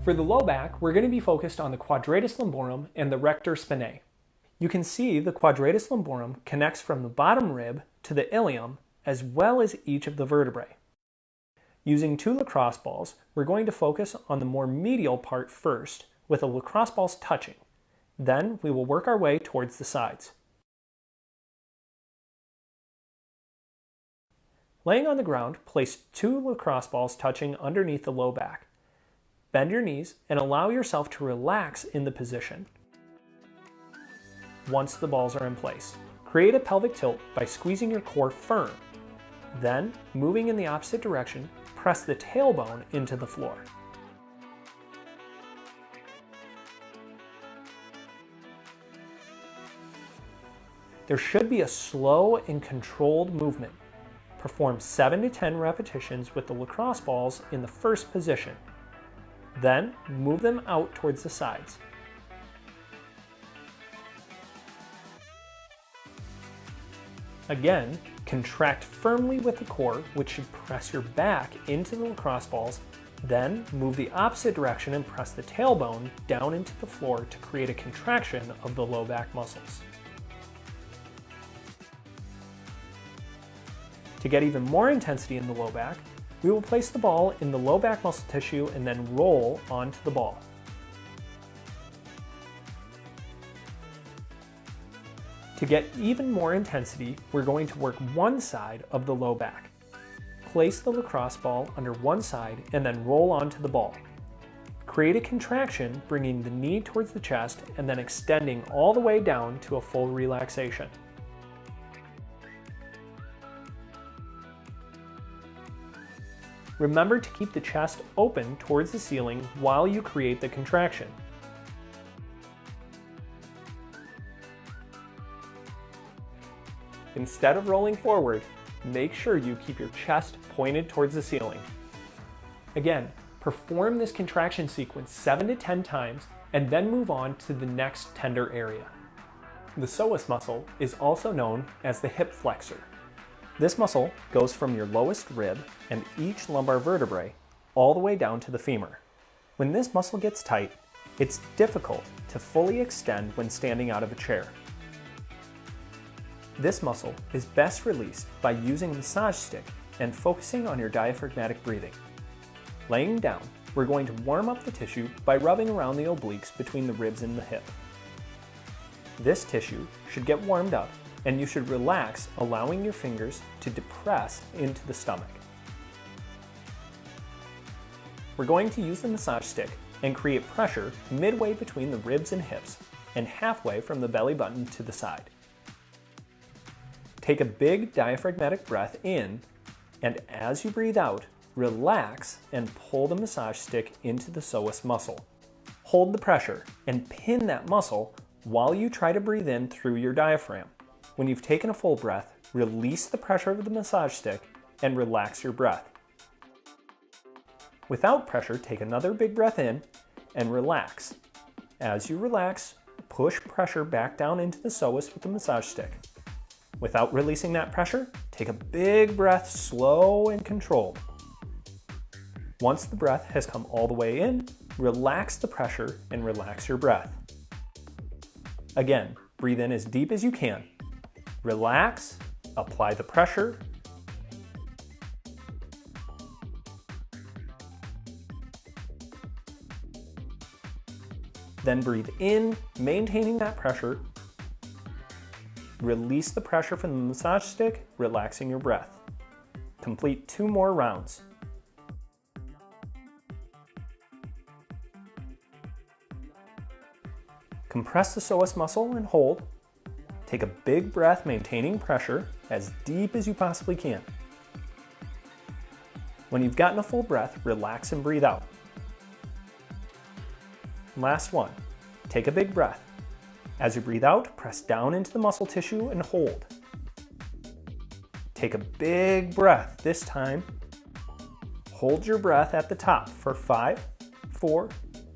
For the low back, we're going to be focused on the quadratus lumborum and the rector spinae. You can see the quadratus lumborum connects from the bottom rib to the ilium as well as each of the vertebrae. Using two lacrosse balls, we're going to focus on the more medial part first, with the lacrosse balls touching. Then we will work our way towards the sides. Laying on the ground, place two lacrosse balls touching underneath the low back. Bend your knees and allow yourself to relax in the position. Once the balls are in place, create a pelvic tilt by squeezing your core firm. Then, moving in the opposite direction, press the tailbone into the floor. There should be a slow and controlled movement. Perform 7 to 10 repetitions with the lacrosse balls in the first position. Then, move them out towards the sides. Again, contract firmly with the core, which should press your back into the lacrosse balls. Then, move the opposite direction and press the tailbone down into the floor to create a contraction of the low back muscles. To get even more intensity in the low back, we will place the ball in the low back muscle tissue and then roll onto the ball. To get even more intensity, we're going to work one side of the low back. Place the lacrosse ball under one side and then roll onto the ball. Create a contraction, bringing the knee towards the chest and then extending all the way down to a full relaxation. Remember to keep the chest open towards the ceiling while you create the contraction. Instead of rolling forward, make sure you keep your chest pointed towards the ceiling. Again, perform this contraction sequence 7 to 10 times and then move on to the next tender area. The psoas muscle is also known as the hip flexor. This muscle goes from your lowest rib and each lumbar vertebrae all the way down to the femur. When this muscle gets tight, it's difficult to fully extend when standing out of a chair. This muscle is best released by using a massage stick and focusing on your diaphragmatic breathing. Laying down, we're going to warm up the tissue by rubbing around the obliques between the ribs and the hip. This tissue should get warmed up and you should relax, allowing your fingers to depress into the stomach. We're going to use the massage stick and create pressure midway between the ribs and hips and halfway from the belly button to the side. Take a big diaphragmatic breath in, and as you breathe out, relax and pull the massage stick into the psoas muscle. Hold the pressure and pin that muscle while you try to breathe in through your diaphragm. When you've taken a full breath, release the pressure of the massage stick and relax your breath. Without pressure, take another big breath in and relax. As you relax, push pressure back down into the psoas with the massage stick. Without releasing that pressure, take a big breath, slow and controlled. Once the breath has come all the way in, relax the pressure and relax your breath. Again, breathe in as deep as you can. Relax, apply the pressure, then breathe in, maintaining that pressure. Release the pressure from the massage stick, relaxing your breath. Complete 2 more rounds. Compress the psoas muscle and hold. Take a big breath, maintaining pressure as deep as you possibly can. When you've gotten a full breath, relax and breathe out. Last one. Take a big breath. As you breathe out, press down into the muscle tissue and hold. Take a big breath this time. Hold your breath at the top for 5, 4,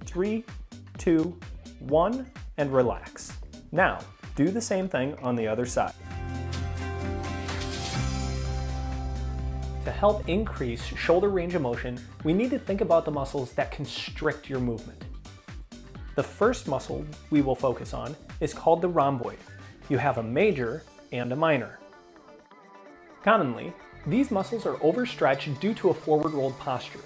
3, 2, 1, and relax. Now, do the same thing on the other side. To help increase shoulder range of motion, we need to think about the muscles that constrict your movement. The first muscle we will focus on is called the rhomboid. You have a major and a minor. Commonly, these muscles are overstretched due to a forward rolled posture.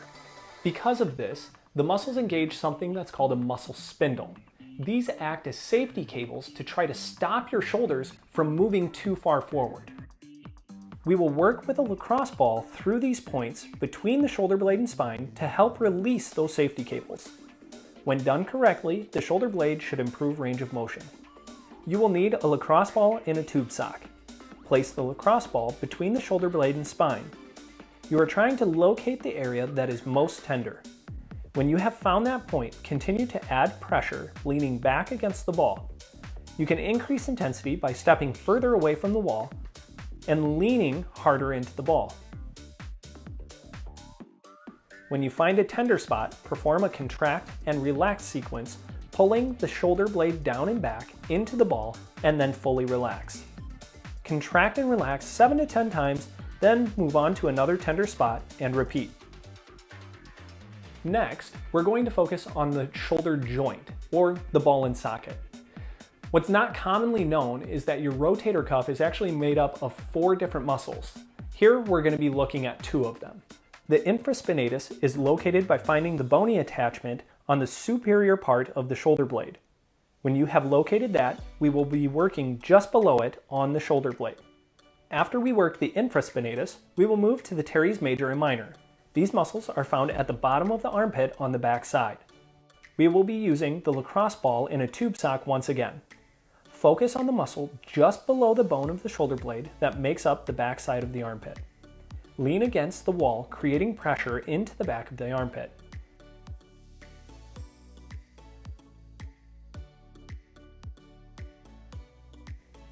Because of this, the muscles engage something that's called a muscle spindle. These act as safety cables to try to stop your shoulders from moving too far forward. We will work with a lacrosse ball through these points between the shoulder blade and spine to help release those safety cables. When done correctly, the shoulder blade should improve range of motion. You will need a lacrosse ball in a tube sock. Place the lacrosse ball between the shoulder blade and spine. You are trying to locate the area that is most tender. When you have found that point, continue to add pressure, leaning back against the ball. You can increase intensity by stepping further away from the wall and leaning harder into the ball. When you find a tender spot, perform a contract and relax sequence, pulling the shoulder blade down and back into the ball and then fully relax. Contract and relax 7 to 10 times, then move on to another tender spot and repeat. Next, we're going to focus on the shoulder joint, or the ball and socket. What's not commonly known is that your rotator cuff is actually made up of 4 different muscles. Here we're going to be looking at 2 of them. The infraspinatus is located by finding the bony attachment on the superior part of the shoulder blade. When you have located that, we will be working just below it on the shoulder blade. After we work the infraspinatus, we will move to the teres major and minor. These muscles are found at the bottom of the armpit on the back side. We will be using the lacrosse ball in a tube sock once again. Focus on the muscle just below the bone of the shoulder blade that makes up the back side of the armpit. Lean against the wall, creating pressure into the back of the armpit.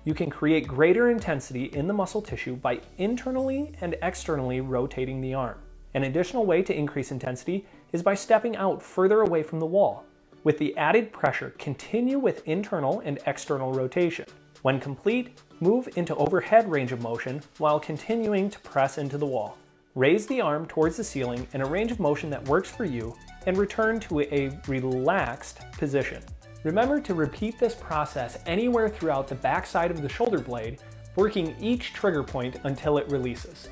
You can create greater intensity in the muscle tissue by internally and externally rotating the arm. An additional way to increase intensity is by stepping out further away from the wall. With the added pressure, continue with internal and external rotation. When complete, move into overhead range of motion while continuing to press into the wall. Raise the arm towards the ceiling in a range of motion that works for you and return to a relaxed position. Remember to repeat this process anywhere throughout the back side of the shoulder blade, working each trigger point until it releases.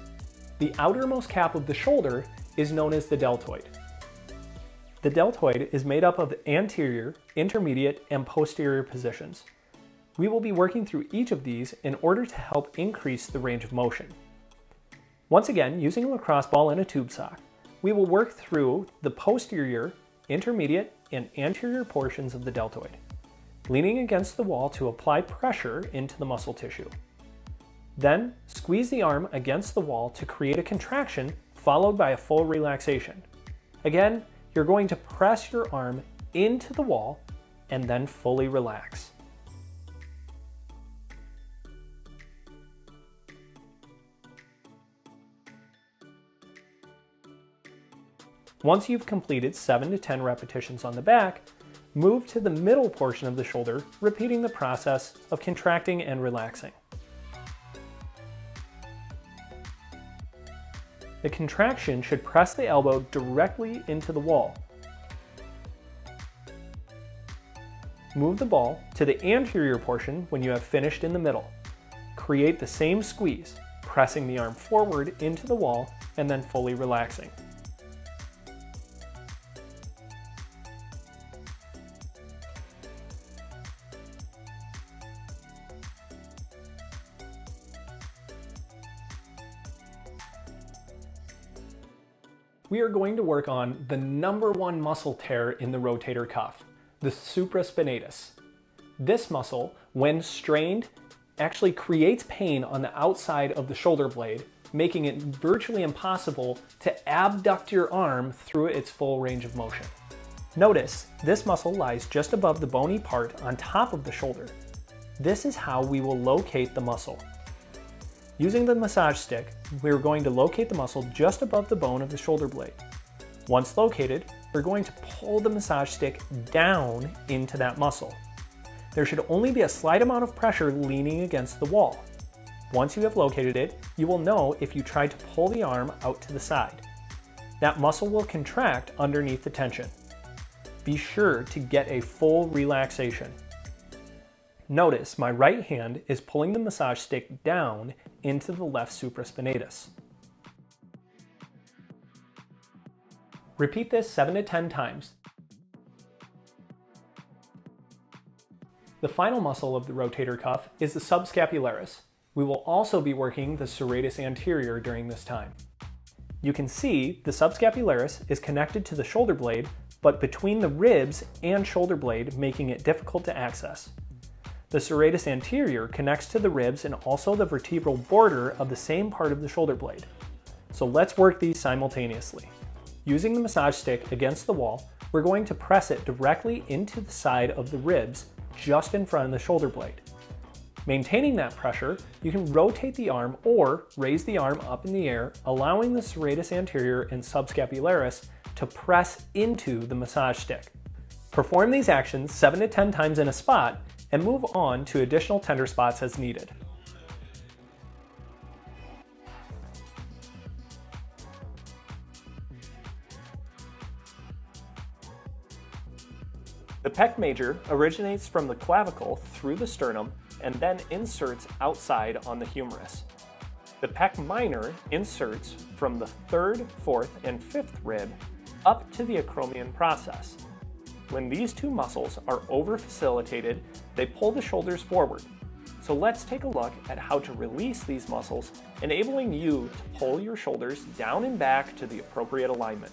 The outermost cap of the shoulder is known as the deltoid. The deltoid is made up of anterior, intermediate, and posterior positions. We will be working through each of these in order to help increase the range of motion. Once again, using a lacrosse ball and a tube sock, we will work through the posterior, intermediate, and anterior portions of the deltoid, leaning against the wall to apply pressure into the muscle tissue. Then, squeeze the arm against the wall to create a contraction followed by a full relaxation. Again, you're going to press your arm into the wall and then fully relax. Once you've completed 7 to 10 repetitions on the back, move to the middle portion of the shoulder, repeating the process of contracting and relaxing. The contraction should press the elbow directly into the wall. Move the ball to the anterior portion when you have finished in the middle. Create the same squeeze, pressing the arm forward into the wall and then fully relaxing. We are going to work on the #1 muscle tear in the rotator cuff, the supraspinatus. This muscle, when strained, actually creates pain on the outside of the shoulder blade, making it virtually impossible to abduct your arm through its full range of motion. Notice, this muscle lies just above the bony part on top of the shoulder. This is how we will locate the muscle. Using the massage stick, we're going to locate the muscle just above the bone of the shoulder blade. Once located, we're going to pull the massage stick down into that muscle. There should only be a slight amount of pressure leaning against the wall. Once you have located it, you will know if you try to pull the arm out to the side. That muscle will contract underneath the tension. Be sure to get a full relaxation. Notice my right hand is pulling the massage stick down into the left supraspinatus. Repeat this 7 to 10 times. The final muscle of the rotator cuff is the subscapularis. We will also be working the serratus anterior during this time. You can see the subscapularis is connected to the shoulder blade, but between the ribs and shoulder blade, making it difficult to access. The serratus anterior connects to the ribs and also the vertebral border of the same part of the shoulder blade. So let's work these simultaneously. Using the massage stick against the wall, we're going to press it directly into the side of the ribs just in front of the shoulder blade. Maintaining that pressure, you can rotate the arm or raise the arm up in the air, allowing the serratus anterior and subscapularis to press into the massage stick. Perform these actions 7 to 10 times in a spot and move on to additional tender spots as needed. The pec major originates from the clavicle through the sternum and then inserts outside on the humerus. The pec minor inserts from the 3rd, 4th, and 5th rib up to the acromion process. When these two muscles are over-facilitated, they pull the shoulders forward. So let's take a look at how to release these muscles, enabling you to pull your shoulders down and back to the appropriate alignment.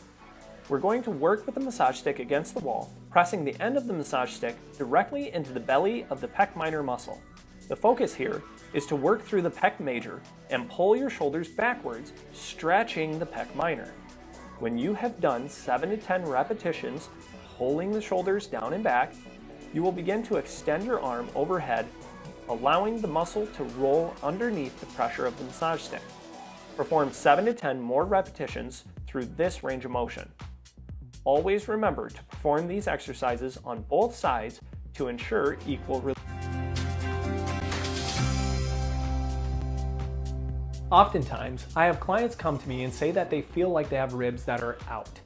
We're going to work with the massage stick against the wall, pressing the end of the massage stick directly into the belly of the pec minor muscle. The focus here is to work through the pec major and pull your shoulders backwards, stretching the pec minor. When you have done 7 to 10 repetitions, pulling the shoulders down and back, you will begin to extend your arm overhead, allowing the muscle to roll underneath the pressure of the massage stick. Perform 7 to 10 more repetitions through this range of motion. Always remember to perform these exercises on both sides to ensure equal release. Oftentimes, I have clients come to me and say that they feel like they have ribs that are out.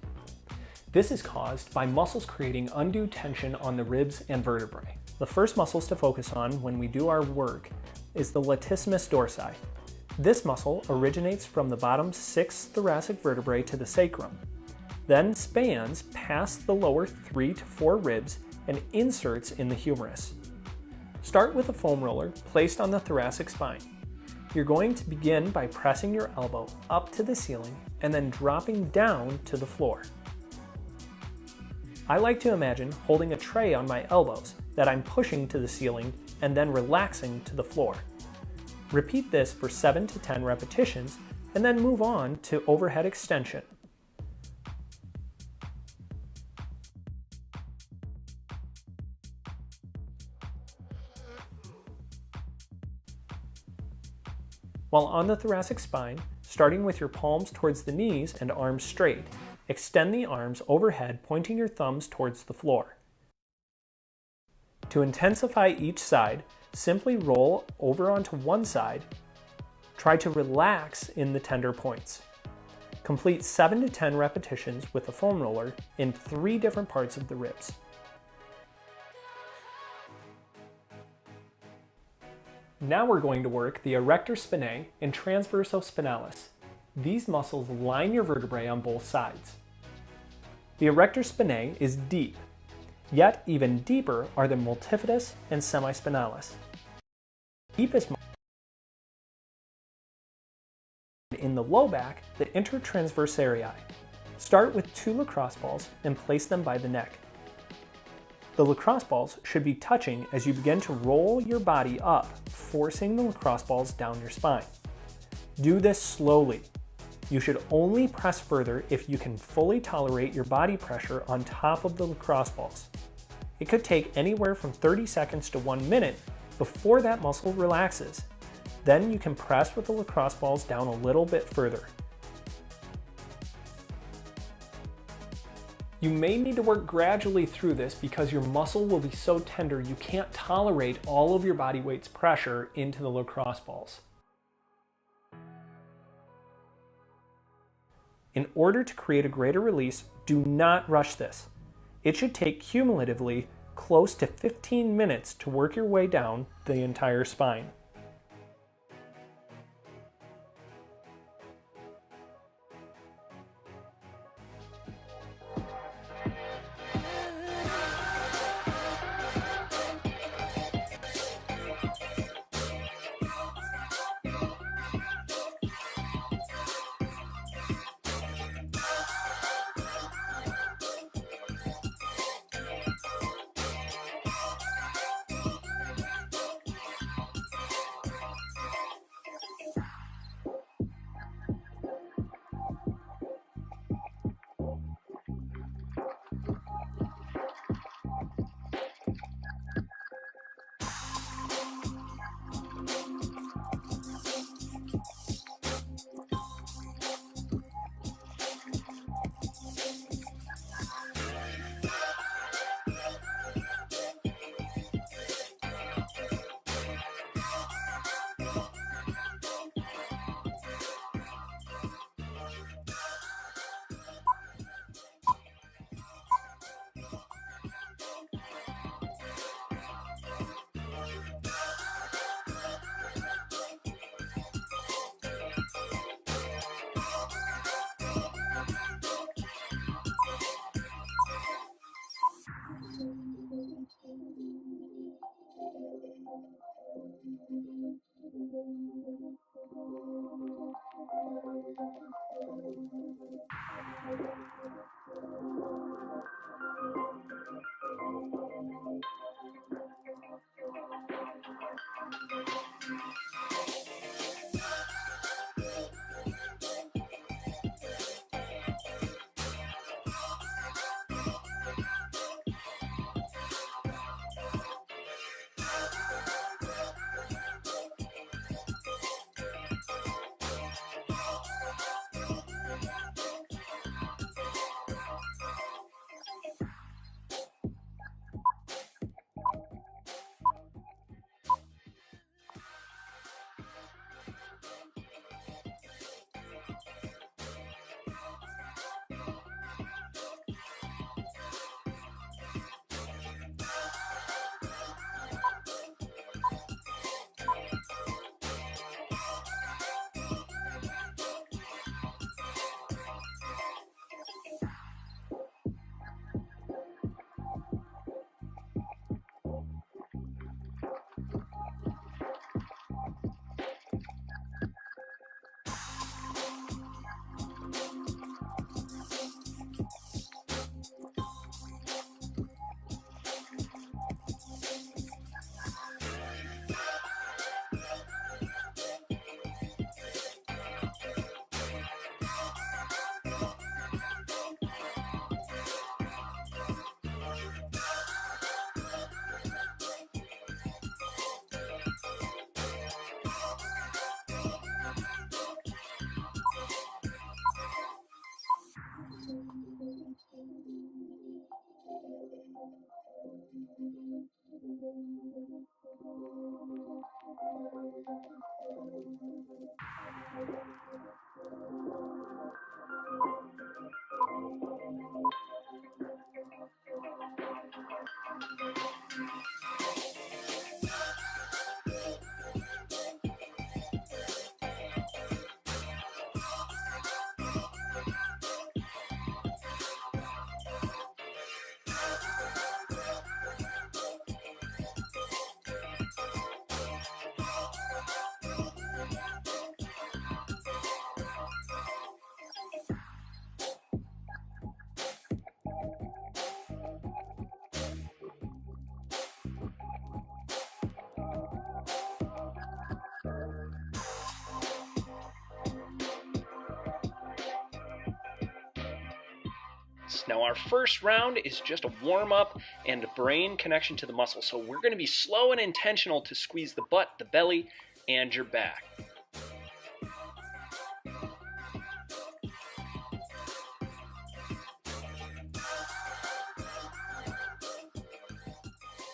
This is caused by muscles creating undue tension on the ribs and vertebrae. The first muscles to focus on when we do our work is the latissimus dorsi. This muscle originates from the bottom 6 thoracic vertebrae to the sacrum, then spans past the lower 3 to 4 ribs and inserts in the humerus. Start with a foam roller placed on the thoracic spine. You're going to begin by pressing your elbow up to the ceiling and then dropping down to the floor. I like to imagine holding a tray on my elbows that I'm pushing to the ceiling and then relaxing to the floor. Repeat this for 7 to 10 repetitions and then move on to overhead extension. While on the thoracic spine, starting with your palms towards the knees and arms straight, extend the arms overhead, pointing your thumbs towards the floor. To intensify each side, simply roll over onto one side. Try to relax in the tender points. Complete 7 to 10 repetitions with a foam roller in 3 different parts of the ribs. Now we're going to work the erector spinae and transverso spinalis. These muscles line your vertebrae on both sides. The erector spinae is deep, yet even deeper are the multifidus and semispinalis. Deepest in the low back, the intertransversarii. Start with 2 lacrosse balls and place them by the neck. The lacrosse balls should be touching as you begin to roll your body up, forcing the lacrosse balls down your spine. Do this slowly. You should only press further if you can fully tolerate your body pressure on top of the lacrosse balls. It could take anywhere from 30 seconds to 1 minute before that muscle relaxes. Then you can press with the lacrosse balls down a little bit further. You may need to work gradually through this because your muscle will be so tender you can't tolerate all of your body weight's pressure into the lacrosse balls. In order to create a greater release, do not rush this. It should take cumulatively close to 15 minutes to work your way down the entire spine. Now our first round is just a warm-up and brain connection to the muscle. So we're going to be slow and intentional to squeeze the butt, the belly, and your back.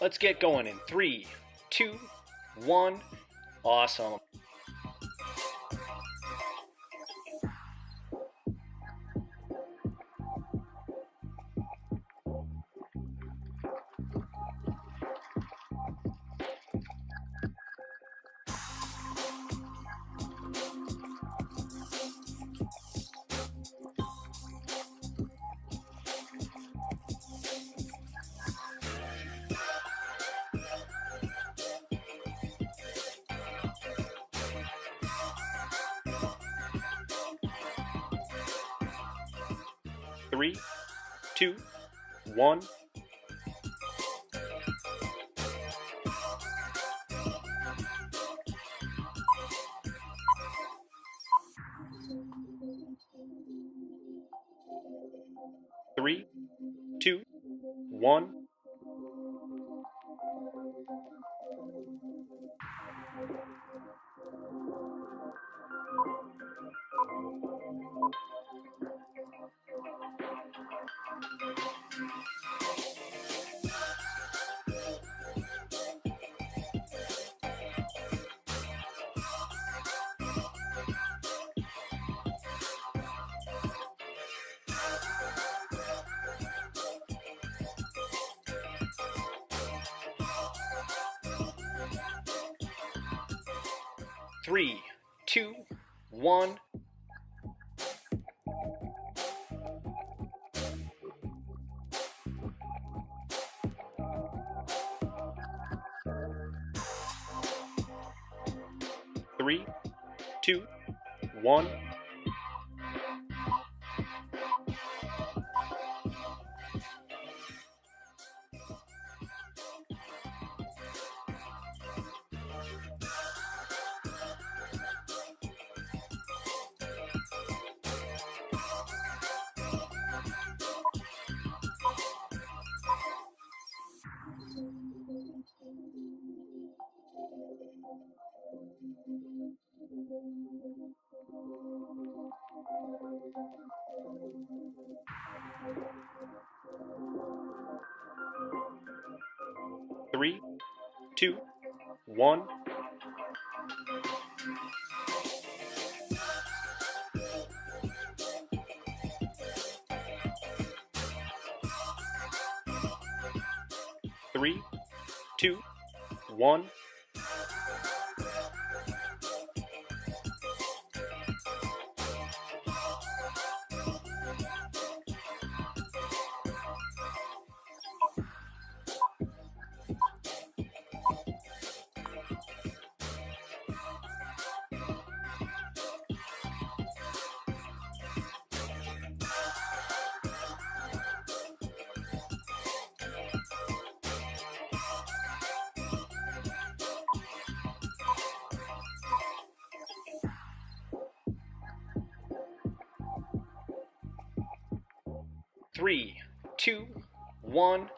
Let's get going in 3, 2, 1. Awesome. 3, 2, 1. Three, two, one. Three, two, one. Three, two, one. Three, two, one. Three, two, one. Three, two, one.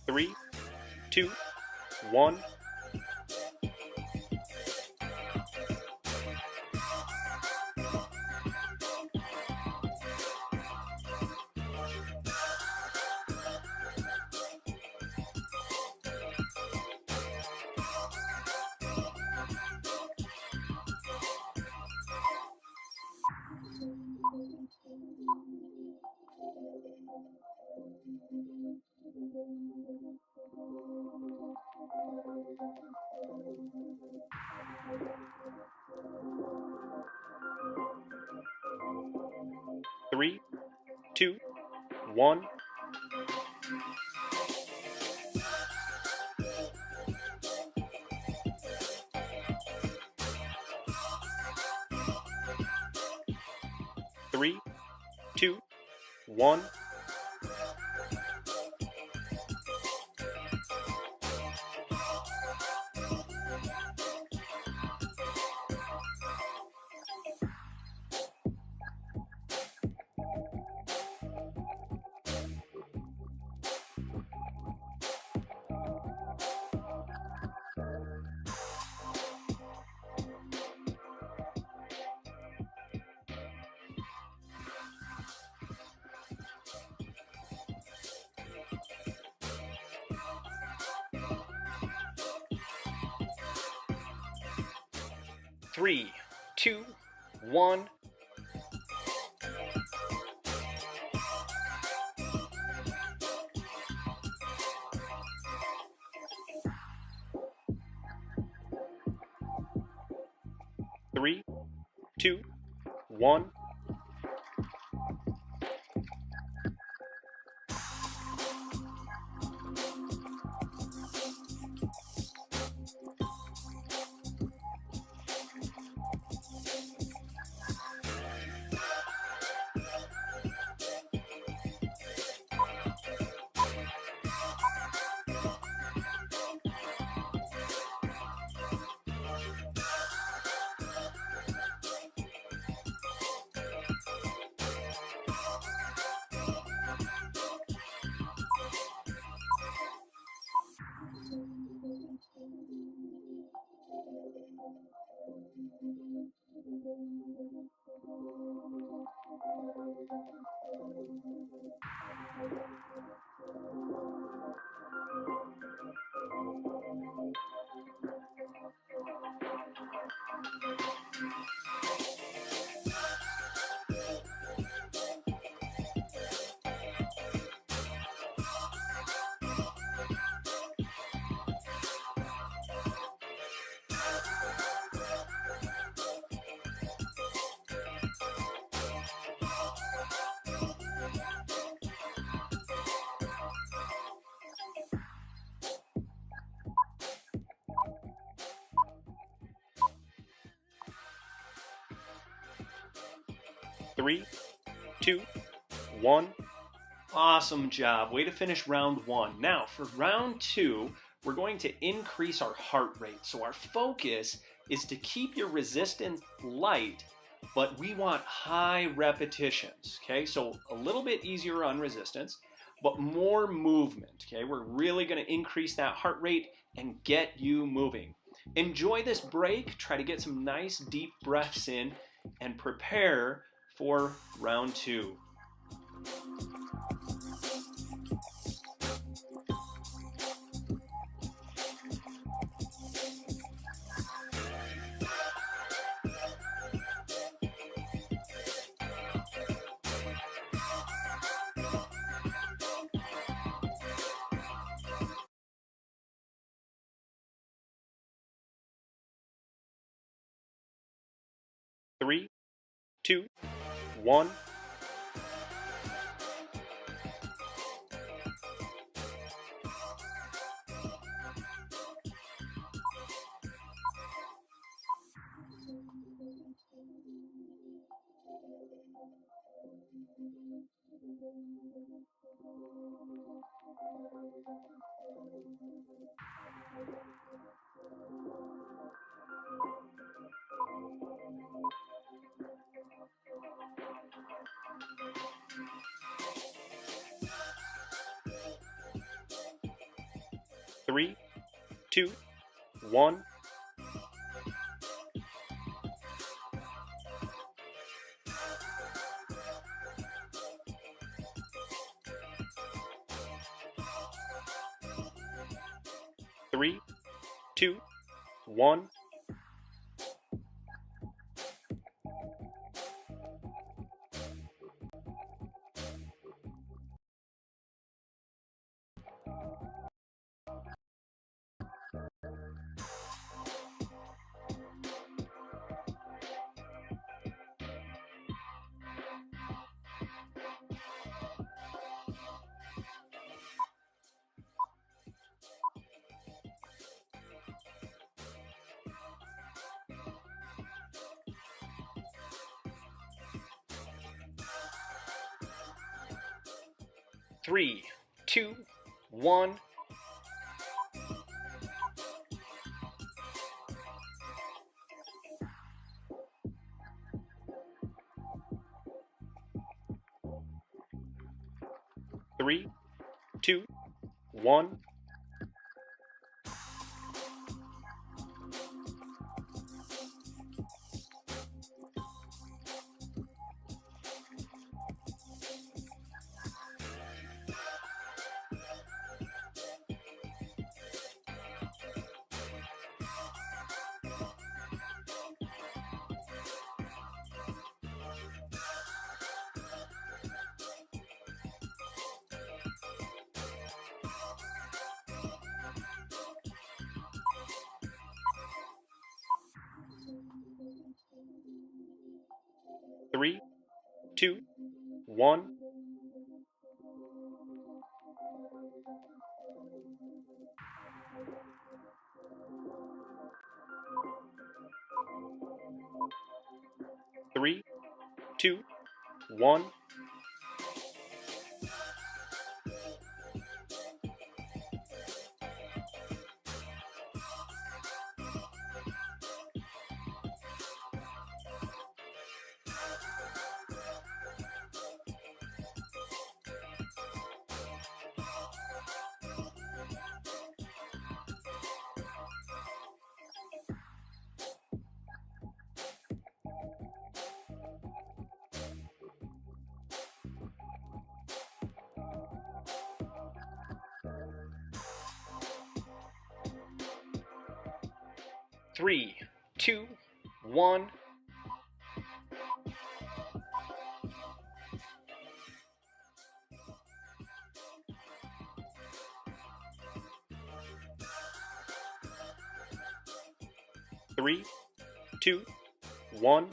Three, two, one. Three, two, one. Three, two, one. Three, two, one. Three, two, one. Three, two, one. Awesome job. Way to finish round one. Now, for round two, we're going to increase our heart rate. So our focus is to keep your resistance light, but we want high repetitions, okay? So a little bit easier on resistance, but more movement, okay? We're really gonna increase that heart rate and get you moving. Enjoy this break. Try to get some nice deep breaths in and prepare for round two. Three, two, one. Three, two, one. Three, two, one. Three, two, one. Three, two, one. Three, two, one. Three, two, one. 3, 2, 1. Three, two, one.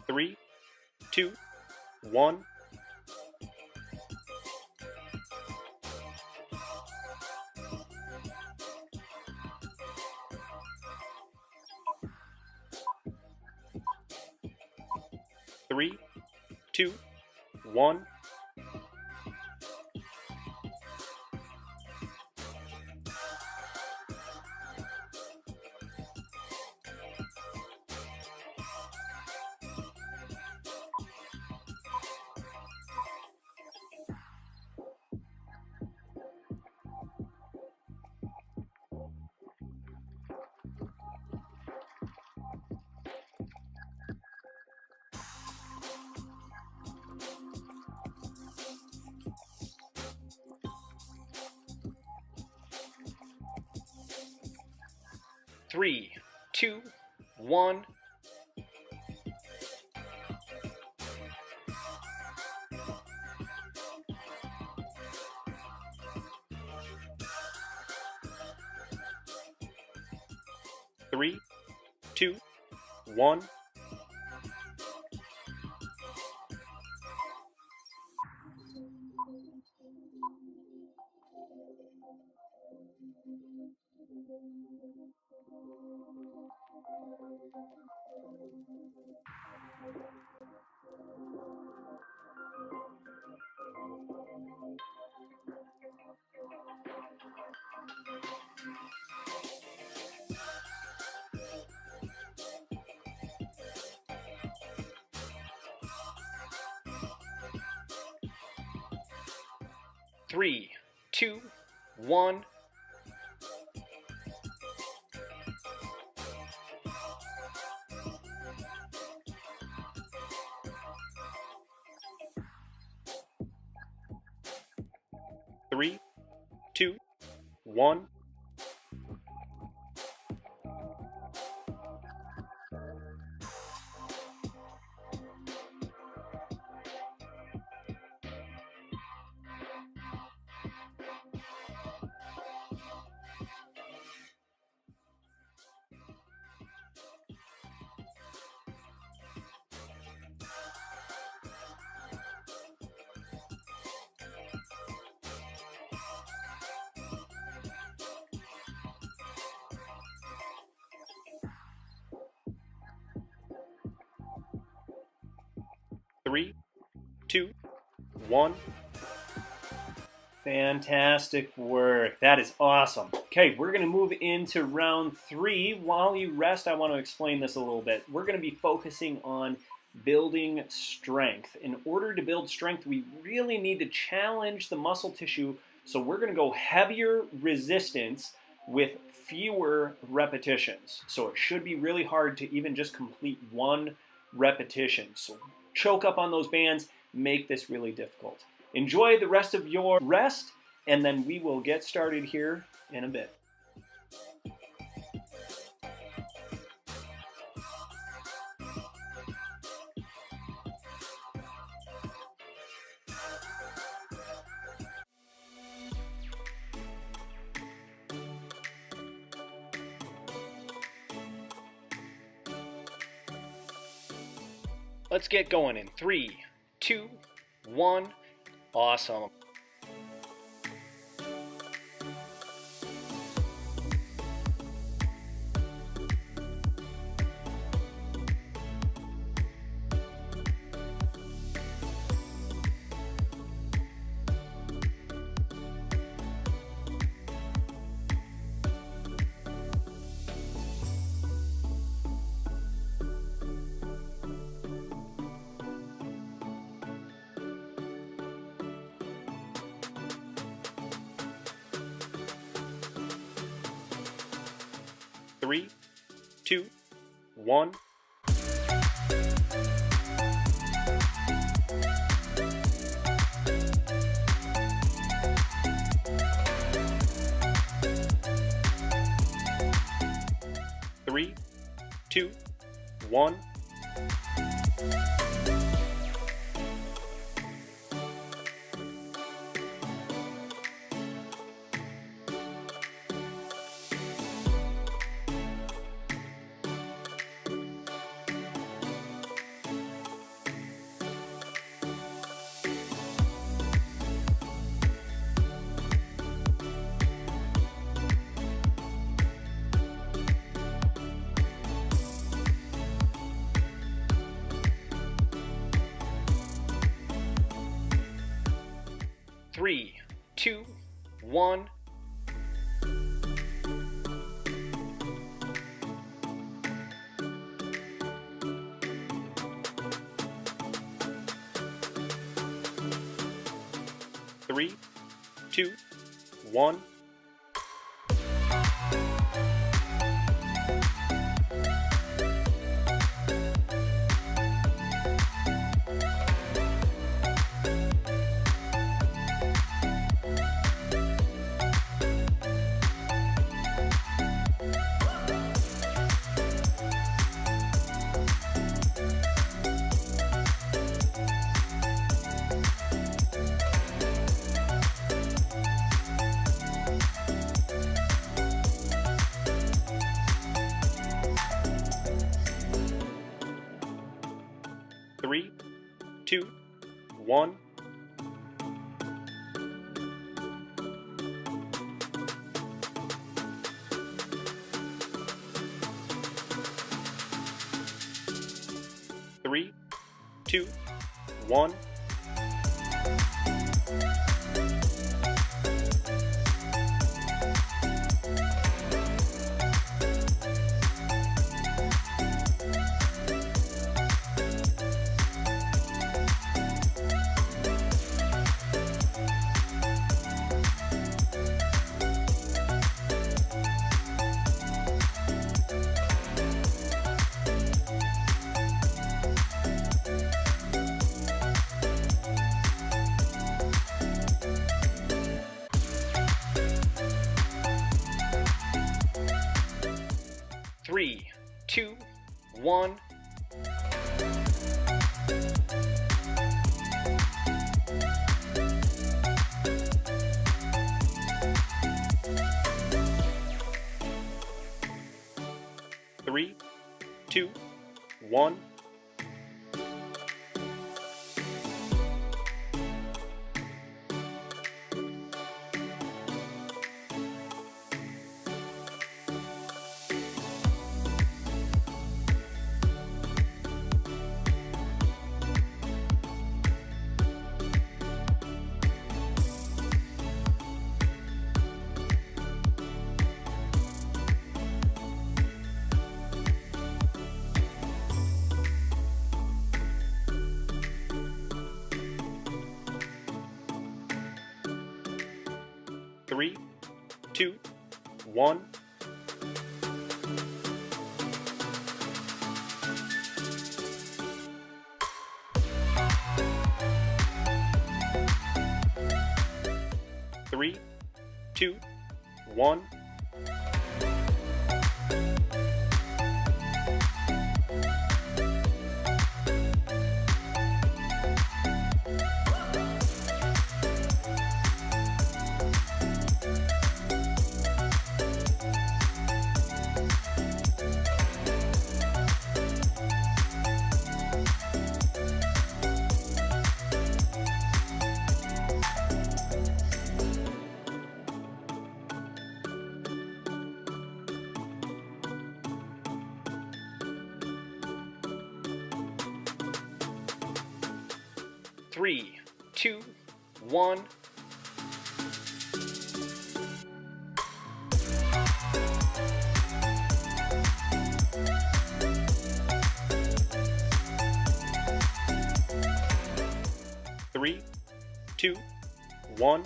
Three, two, one. Three, two, one. Three, two, one. Three, two, one. Three, two, one. Three, two, one. Three, two, one. Fantastic work. That is awesome. Okay, we're going to move into round 3. While you rest, I want to explain this a little bit. We're going to be focusing on building strength. In order to build strength, we really need to challenge the muscle tissue. So we're going to go heavier resistance with fewer repetitions. So it should be really hard to even just complete one repetition. So choke up on those bands, make this really difficult. Enjoy the rest of your rest, and then we will get started here in a bit. Let's get going in 3, 2, 1. Awesome. 3, 2, 1. Three, two, one. Three, two, one. Three, two, one. Three, two, one. Three, two, one. Three, two, one. Three, two, one. Three, two, one. Three, two, one. Three, two, one. Three, two, one.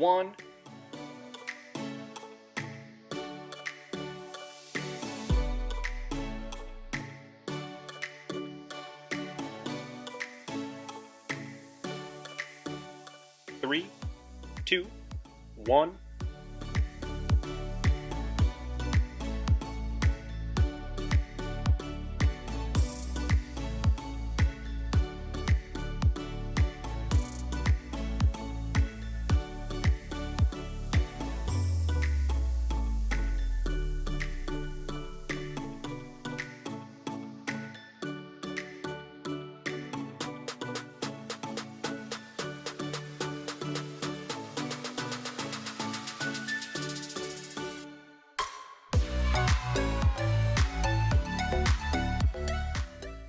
1. Three, two, one.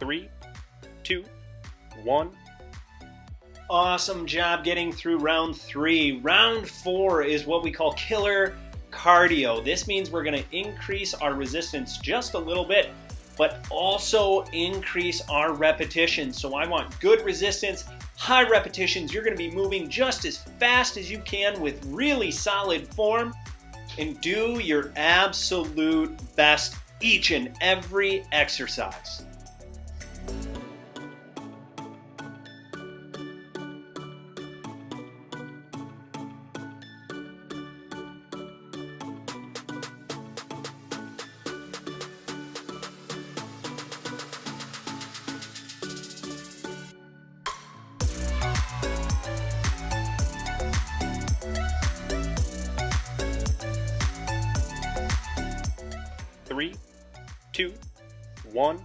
Three, two, one. Awesome job getting through round 3. Round 4 is what we call killer cardio. This means we're going to increase our resistance just a little bit, but also increase our repetitions. So I want good resistance, high repetitions. You're going to be moving just as fast as you can with really solid form, and do your absolute best each and every exercise. Three, two, one.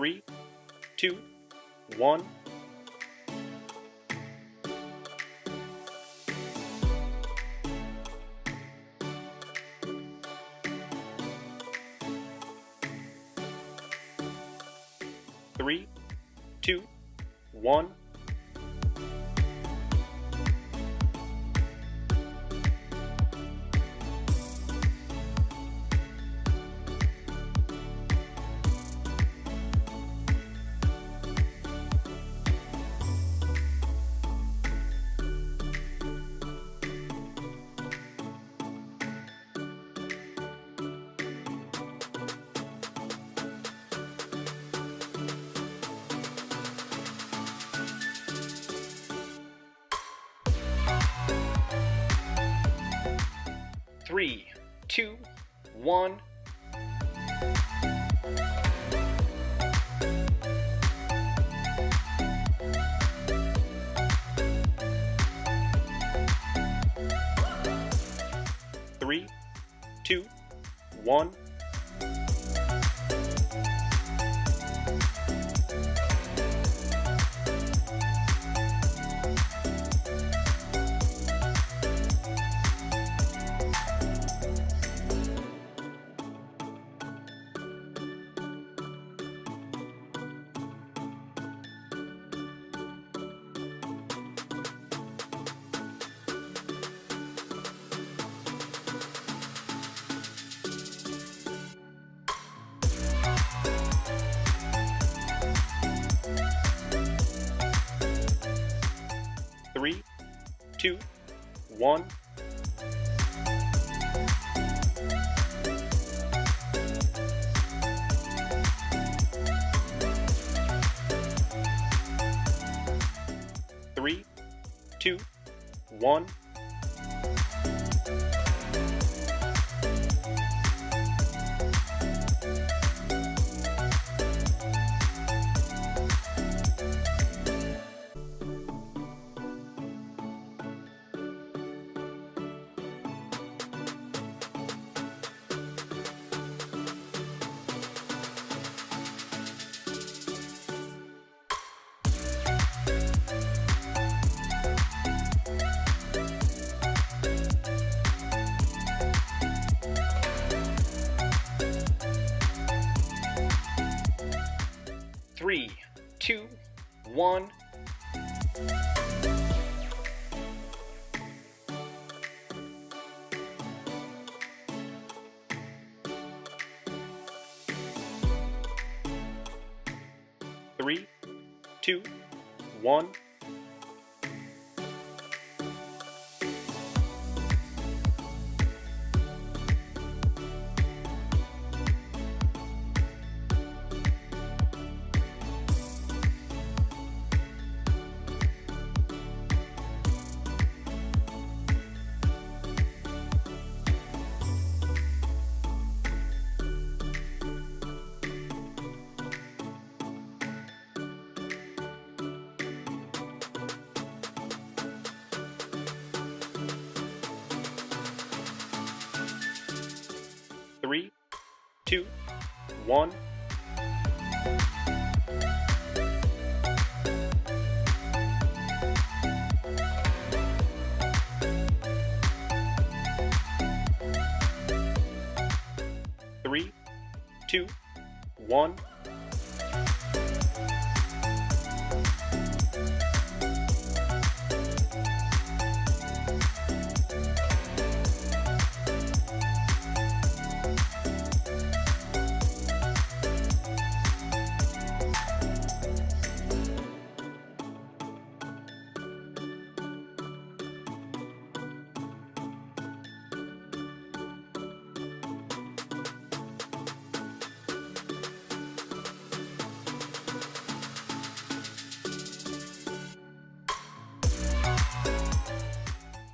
Three, two, one. Three, two, one. Three, two, one. Three, two, one. Three, two, one. Three, two, one. 1. Three, two, one. Three, two, one. Three, two, one.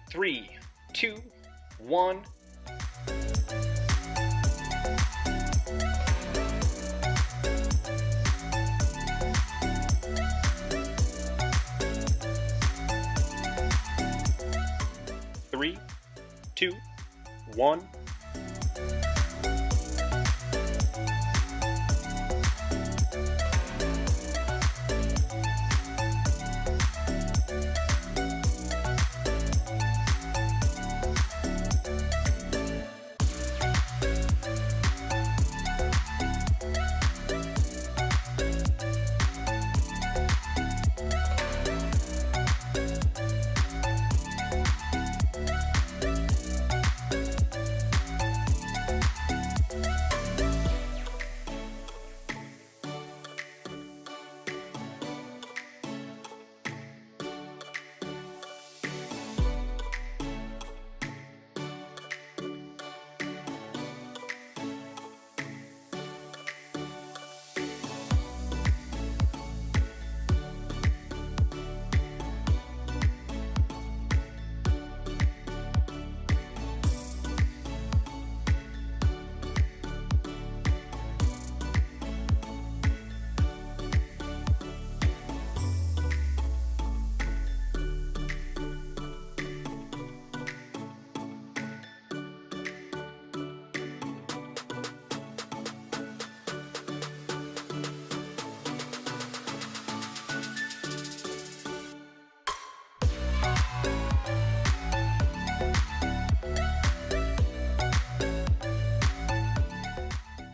Three, two, one. Three, two, one.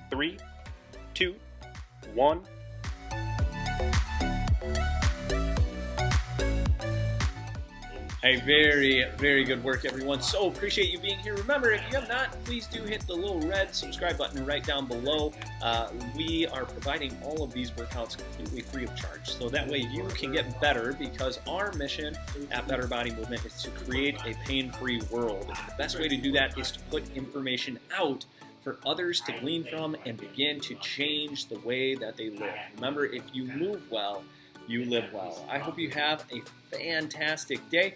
Three, two, one. Hey, very, very good work, everyone. So appreciate you being here. Remember, if you have not, please do hit the little red subscribe button right down below. We are providing all of these workouts completely free of charge. So that way you can get better, because our mission at Better Body Movement is to create a pain-free world. And the best way to do that is to put information out for others to glean from and begin to change the way that they live. Remember, if you move well, you live well. I hope you have a fantastic day.